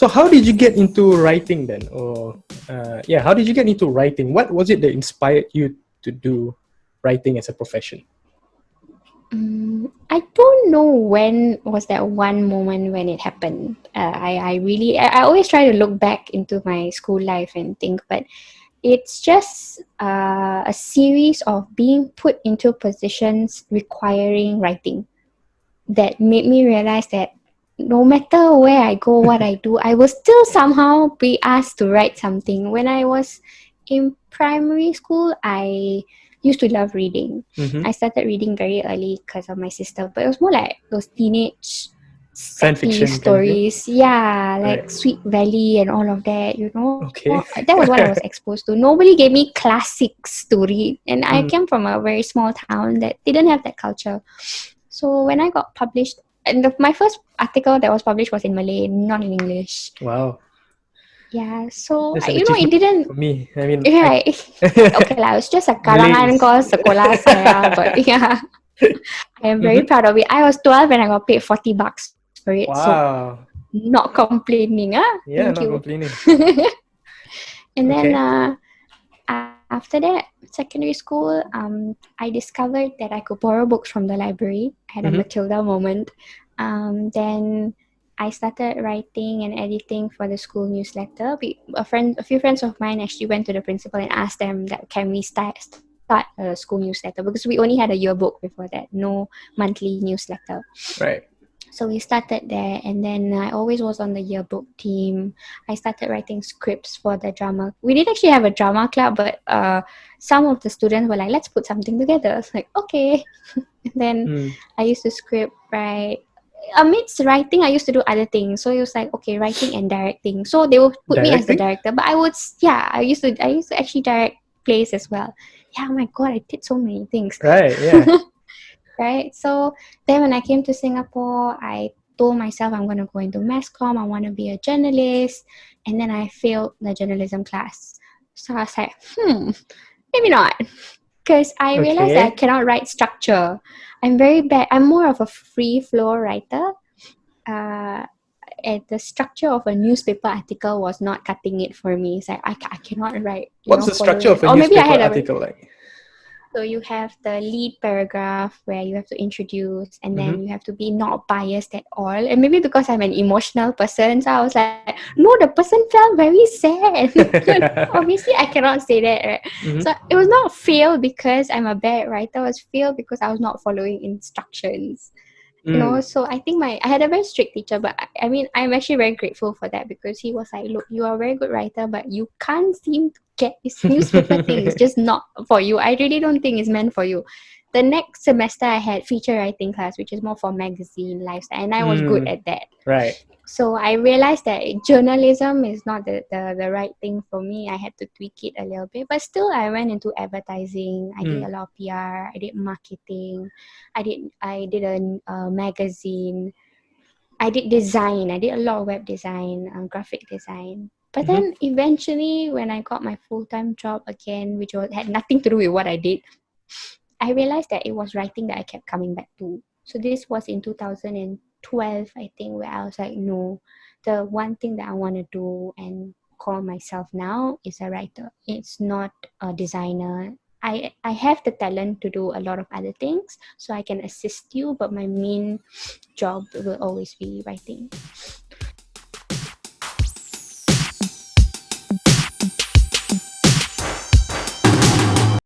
So how did you get into writing then? Or how did you get into writing? What was it that inspired you to do writing as a profession? I don't know when was that one moment when it happened. I always try to look back into my school life and think, but it's just a series of being put into positions requiring writing that made me realize that no matter where I go, what I do, I will still somehow be asked to write something. When I was in primary school, I used to love reading. Mm-hmm. I started reading very early because of my sister, but it was more like those teenage Fan sappy fiction kind of thing? stories. Yeah, like Right. Sweet Valley and all of that, you know. Okay. That was what I was exposed to. Nobody gave me classics to read. And I Mm. came from a very small town that didn't have that culture. So when I got published, and my first article that was published was in Malay, not in English. Wow. Yeah, so That's an it achievement didn't. for me. I mean, Right. Okay lah, it's just a Malay karangan is... ko sekolah saya, but yeah, I am very Mhm. proud of it. I was 12 and I got paid $40 for it, so Wow. not complaining. Thank Yeah, you. not complaining. And then Okay. after that, secondary school, I discovered that I could borrow books from the library. I had a Mm-hmm. Matilda moment. Then I started writing and editing for the school newsletter. A few friends of mine actually went to the principal and asked them that can we start a school newsletter, because we only had a yearbook before that, no monthly newsletter. Right. So we started there, and then I always was on the yearbook team. I started writing scripts for the drama. We didn't actually have a drama club, but some of the students were like, let's put something together. It's like, okay. And then Mm. I used to script write. Amidst writing, I used to do other things. So it was like, okay, writing and directing. So they would put me as the Directing? director, but I used to actually direct plays as well. Yeah, oh my god, I did so many things. Right, yeah. Right? So then when I came to Singapore, I told myself I'm going to go into mass comm, I want to be a journalist. And then I failed the journalism class. So I was like, maybe not. Because I realized that I Okay. cannot write structure. I'm very bad. I'm more of a free flow writer. Uh, and the structure of a newspaper article was not cutting it for me. It's like I cannot write, What's the structure following of it. a Or maybe I newspaper had a article like? so you have the lead paragraph where you have to introduce, and Mm-hmm. then you have to be not biased at all. And maybe because I'm an emotional person, so I was like, no, the person felt very sad. Obviously, I cannot say that, right? Mm-hmm. So it was not fail because I'm a bad writer. It was fail because I was not following instructions. Mm. So I think I had a very strict teacher, but I mean, I'm actually very grateful for that, because he was like, look, you are a very good writer, but you can't seem to get this newspaper thing. It's just not for you. I really don't think it's meant for you. The next semester I had feature writing class, which is more for magazine lifestyle, and I was good Mm. at that. Right. So I realized that journalism is not the right thing for me. I had to tweak it a little bit, but still I went into advertising. I did Mm. a lot of PR. I did marketing. I did a magazine. I did design. I did a lot of web design, graphic design. But Mm-hmm. then eventually, when I got my full-time job again, which had nothing to do with what I did, I realized that it was writing that I kept coming back to. So this was in 2012, I think, where I was like, no, the one thing that I want to do and call myself now is a writer. It's not a designer. I have the talent to do a lot of other things, so I can assist you, but my main job will always be writing.